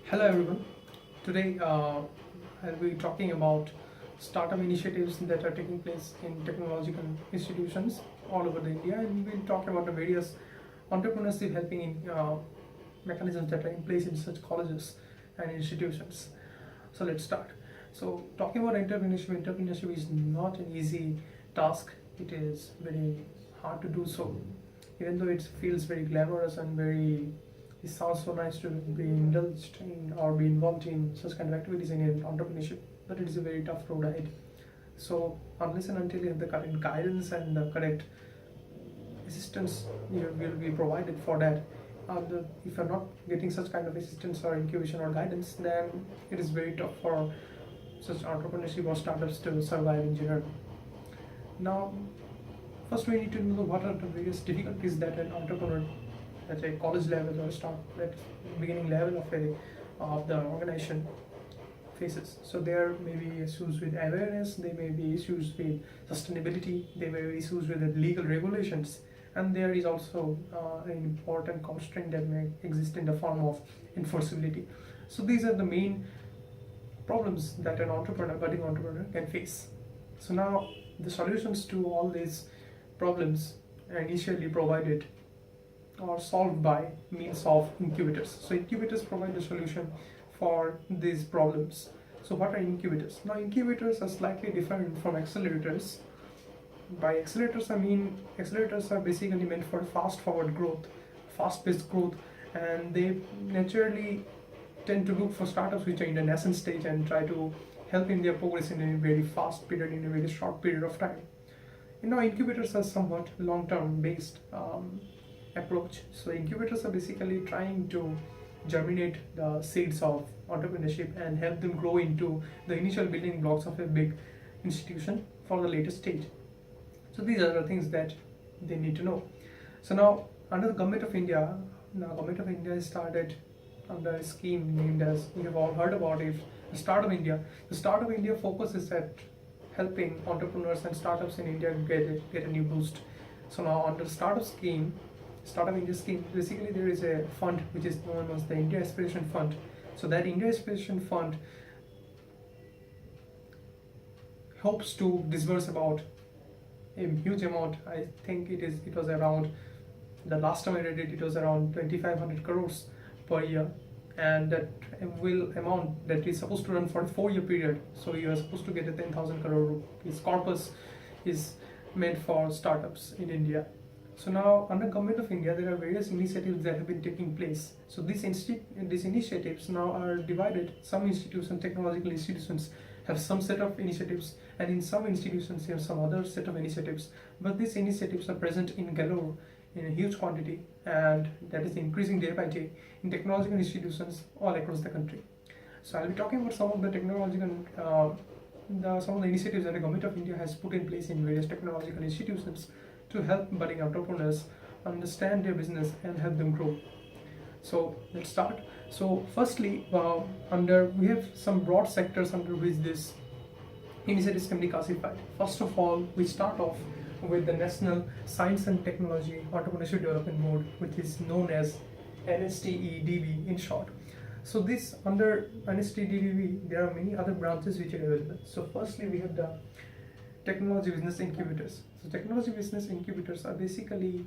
Hello everyone. Today I'll be talking about startup initiatives that are taking place in technological institutions all over the India, and we'll talk about the various entrepreneurship helping in mechanisms that are in place in such colleges and institutions. So let's start. So talking about entrepreneurship is not an easy task. It is very hard to do so, even though it feels very glamorous and very it sounds so nice to be indulged in or be involved in such kind of activities in entrepreneurship, but it is a very tough road ahead. So unless and until you have the correct guidance and the correct assistance, you will be provided for that. If you're not getting such kind of assistance or incubation or guidance, then it is very tough for such entrepreneurship or startups to survive in general. Now, first we need to know what are the various difficulties that an entrepreneur at a college level or start at beginning level of the organization faces. So there may be issues with awareness, there may be issues with sustainability, there may be issues with the legal regulations, and there is also an important constraint that may exist in the form of enforceability. So these are the main problems that an budding entrepreneur can face. So now the solutions to all these problems are initially provided or solved by means of incubators. So incubators provide a solution for these problems. So what are incubators? Now incubators are slightly different from accelerators. By accelerators I mean accelerators are basically meant for fast forward growth, fast paced growth, and they naturally tend to look for startups which are in the nascent stage and try to help in their progress in a very fast period, in a very short period of time. Now incubators are somewhat long-term based approach. So incubators are basically trying to germinate the seeds of entrepreneurship and help them grow into the initial building blocks of a big institution for the later stage. So these are the things that they need to know. So now under the government of India, has started under a scheme named as, you have all heard about it, the Startup India. The Startup India focuses at helping entrepreneurs and startups in India get a new boost. So now under the Startup India scheme, basically there is a fund which is known as the India Aspiration Fund. So that India Aspiration Fund hopes to disburse about a huge amount. I think it was around, the last time I read it, it was around 2,500 crores per year, and that amount that is supposed to run for a 4-year period. So you are supposed to get a 10,000 crore rupees corpus is meant for startups in India. So now under Government of India, there are various initiatives that have been taking place. So these initiatives now are divided. Some institutions, technological institutions, have some set of initiatives, and in some institutions you have some other set of initiatives. But these initiatives are present in galore, in a huge quantity, and that is increasing day by day in technological institutions all across the country. So I'll be talking about some of the some of the initiatives that the Government of India has put in place in various technological institutions to help budding entrepreneurs understand their business and help them grow. So let's start. So firstly, we have some broad sectors under which this initiatives can be classified. First of all, we start off with the National Science and Technology Entrepreneurship Development Board, which is known as NSTEDB in short. So this under NSTEDB, there are many other branches which are available. So firstly, we have the Technology Business Incubators. So Technology Business Incubators are basically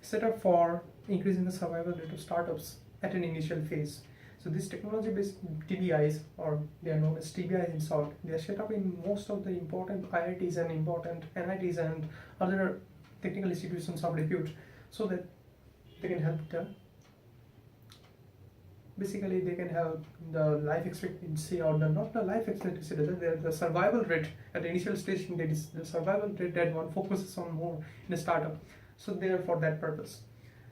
set up for increasing the survival rate of startups at an initial phase. So these technology-based TBIs, or they are known as TBIs in short, they are set up in most of the important IITs and important NITs and other technical institutions of repute, so that they can help the life expectancy, or not the life expectancy, the survival rate at the initial stage. That is the survival rate that one focuses on more in a startup. So they are for that purpose.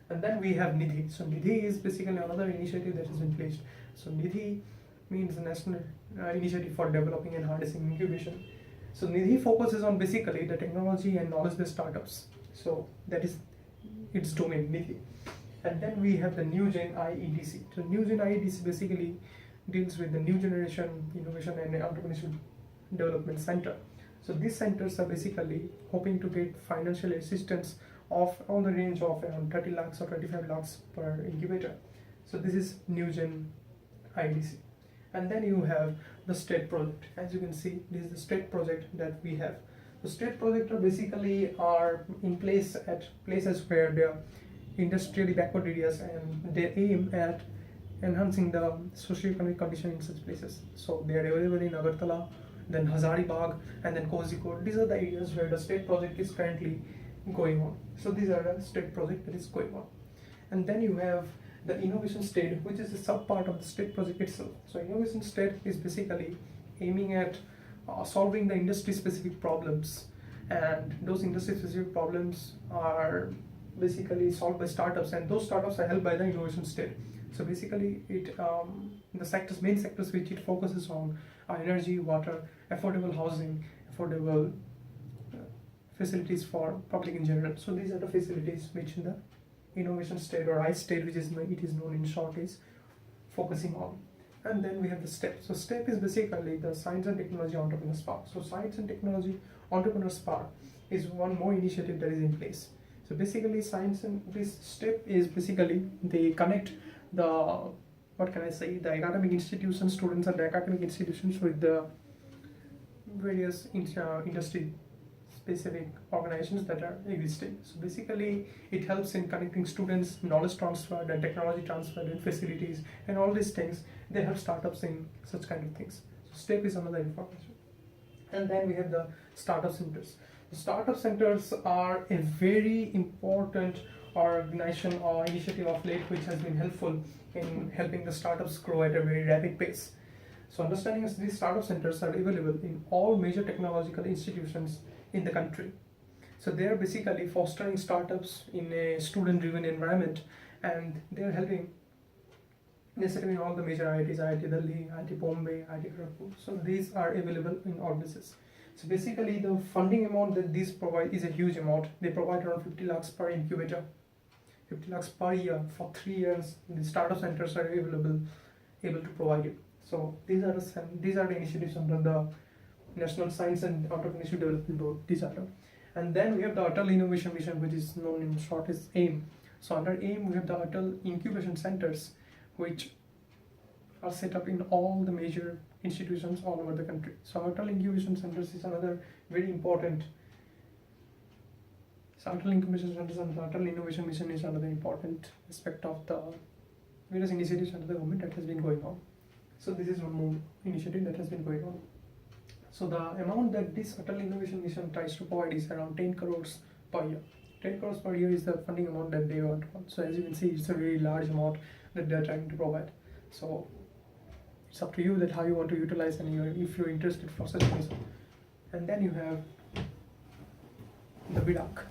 And then we have Nidhi. So Nidhi is basically another initiative that has been placed. So Nidhi means the National Initiative for Developing and Harnessing Incubation. So Nidhi focuses on basically the technology and knowledge-based startups. So that is its domain, Nidhi. And then we have the New Gen IEDC. So New Gen IEDC basically deals with the New Generation Innovation and Entrepreneurship Development Center. So these centers are basically hoping to get financial assistance of on the range of around 30 lakhs or 25 lakhs per incubator. So this is New Gen IDC. And then you have the state project. As you can see, this is the state project that we have. The state projects are basically are in place at places where they are industrially backward areas, and they aim at enhancing the socio-economic condition in such places. So they are available in Agartala, then Hazaribagh, and then Kozhikode. These are the areas where the state project is currently going on. So these are the state project that is going on. And then you have the innovation state, which is a sub part of the state project itself. So innovation state is basically aiming at solving the industry specific problems, and those industry specific problems are basically solved by startups, and those startups are helped by the innovation state. So basically it the main sectors which it focuses on are energy, water, affordable housing, affordable facilities for public in general. So these are the facilities which the innovation state, or I state, which is it is known in short, is focusing on. And then we have the STEP. So STEP is basically the Science and Technology Entrepreneur Spark. So Science and Technology Entrepreneur Spark is one more initiative that is in place. So basically this STEP is basically they connect the, what can I say, the academic institutions, students at the academic institutions with the various industry specific organizations that are existing. So basically it helps in connecting students, knowledge transfer, and technology transfer, and facilities, and all these things. They help startups in such kind of things. So STEP is another information. And then we have the startup centers. The startup centers are a very important organization or initiative of late, which has been helpful in helping the startups grow at a very rapid pace. So understanding is these startup centers are available in all major technological institutions in the country. So they are basically fostering startups in a student-driven environment, and they are helping. They're setting in all the major IITs, IIT Delhi, IIT Bombay, IIT Kharagpur. So these are available in all places. So basically the funding amount that these provide is a huge amount. They provide around 50 lakhs per incubator, 50 lakhs per year for 3 years. The startup centers are able to provide it. So these are the initiatives under the National Science and Entrepreneurship Development Board. These are them. And then we have the Atal Innovation Mission, which is known in short as AIM. So under AIM we have the Atal Incubation Centers, which are set up in all the major institutions all over the country. So Atal Incubation Centers is another very important. So Atal Incubation Centers and the Atal Innovation Mission is another important aspect of the various initiatives under the government that has been going on. So this is one more initiative that has been going on. So the amount that this Atal Innovation Mission tries to provide is around 10 crores per year. 10 crores per year is the funding amount that they want. So as you can see, it's a very large amount that they're trying to provide. So it's up to you that how you want to utilize, and if you're interested for such things. And then you have the BIDAC.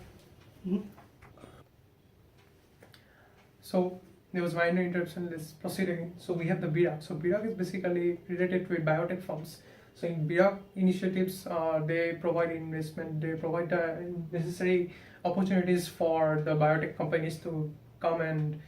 So there was minor interruption. Let's proceed again. So we have the BIDAC. So BIDAC is basically related with biotech firms. So in BIDAC initiatives, they provide investment, they provide the necessary opportunities for the biotech companies to come and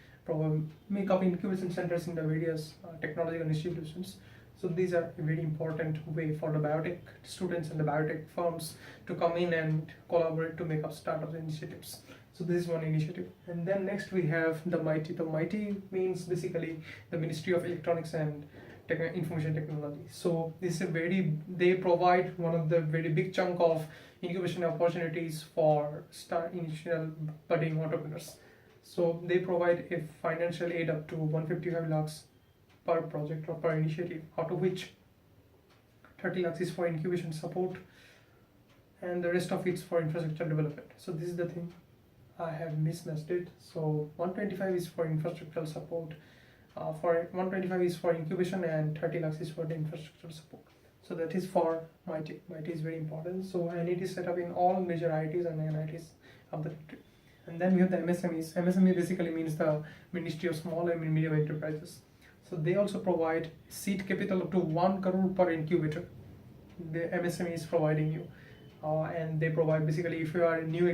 make up incubation centers in the various technological institutions. So these are a very important way for the biotech students and the biotech firms to come in and collaborate to make up startup initiatives. So this is one initiative. And then next we have the MITI. The MITI means basically the Ministry of Electronics and Information Technology. So this is they provide one of the very big chunk of incubation opportunities for initial budding entrepreneurs. So they provide a financial aid up to 155 lakhs per project or per initiative, out of which 30 lakhs is for incubation support and the rest of it's for infrastructure development. So this is the thing, I have mismatched it. So 125 is for infrastructural support, for 125 is for incubation, and 30 lakhs is for the infrastructure support. So that is for MITI. MITI is very important. So, and it is set up in all major IITs and NITs of the country. And then we have the MSMEs. MSME basically means the Ministry of Small and Medium Enterprises. So they also provide seed capital up to 1 crore per incubator. The MSME is providing you, and they provide basically if you are a new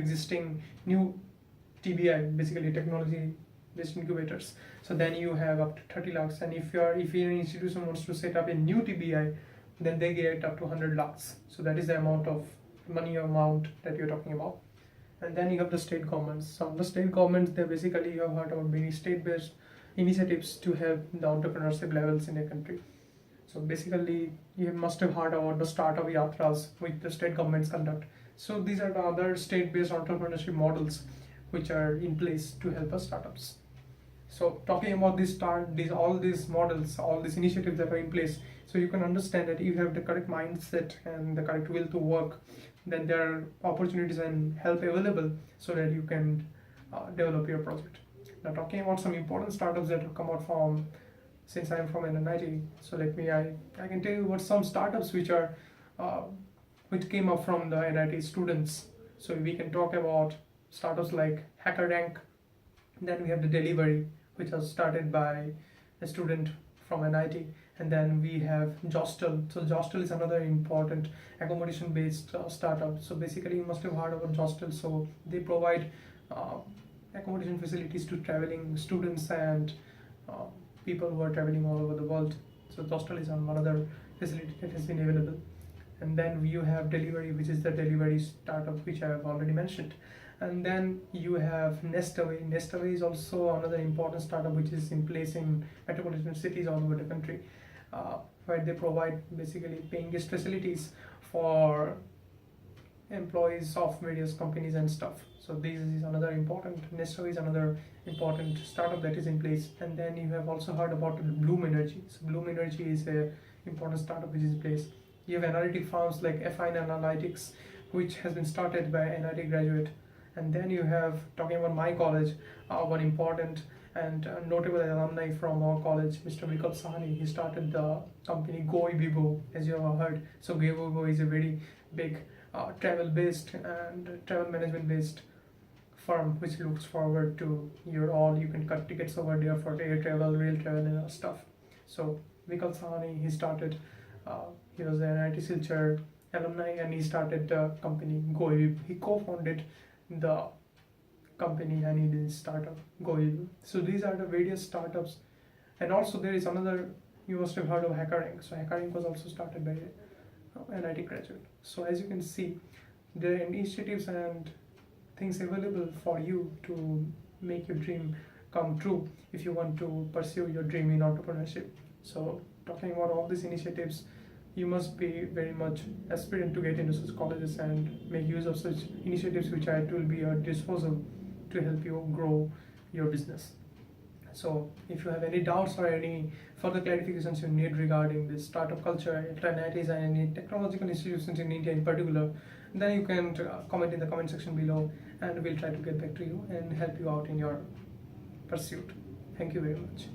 TBI, basically technology based incubators. So then you have up to 30 lakhs, and if your institution wants to set up a new TBI, then they get up to 100 lakhs. So that is the amount of money amount that you're talking about. And then you have the state governments. So the state governments, they basically, you have heard about many state-based initiatives to help the entrepreneurship levels in a country. So basically, you must have heard about the startup yatras which the state governments conduct. So these are the other state-based entrepreneurship models which are in place to help us startups. So talking about all these models, all these initiatives that are in place, so you can understand that you have the correct mindset and the correct will to work, then there are opportunities and help available so that you can develop your project. Now talking about some important startups that have come out from, since I'm from an NIT, so I can tell you about some startups uh, which came up from the NIT students. So we can talk about startups like HackerRank. Then we have the delivery, which was started by a student from NIT, and then we have Jostel. So Jostel is another important accommodation-based startup. So basically, you must have heard about Jostel. So they provide uh, accommodation facilities to traveling students and uh, people who are traveling all over the world. So Jostel is another facility that has been available. And then you have delivery, which is the delivery startup which I have already mentioned. And then you have Nestaway. Nestaway is also another important startup which is in place in metropolitan cities all over the country, where they provide basically paying guest facilities for employees of various companies and stuff. So this is another important, Nestaway is another important startup that is in place. And then you have also heard about Bloom Energy. So Bloom Energy is a important startup which is in place. You have analytic firms like Fine Analytics, which has been started by an NIT graduate. And then you have, talking about my college, one important and notable alumni from our college, Mr. Vikal Sahani. He started the company GoIbibo, as you have heard. So GoIbibo is a very big travel-based and travel management-based firm which looks forward to you can cut tickets over there for air travel, rail travel, and stuff. So Vikal Sahani, he was an NIT Silchar alumni, and he started the company GoIbibo. He co-founded the company and he did startup GoIbibo. So these are the various startups. And also there is another, you must have heard of HackerRank. So HackerRank was also started by an NIT graduate. So as you can see, there are initiatives and things available for you to make your dream come true if you want to pursue your dream in entrepreneurship. So talking about all these initiatives, you must be very much aspirant to get into such colleges and make use of such initiatives which will be at your disposal to help you grow your business. So if you have any doubts or any further clarifications you need regarding this startup culture at NITs and any technological institutions in India in particular, then you can comment in the comment section below, and we'll try to get back to you and help you out in your pursuit. Thank you very much.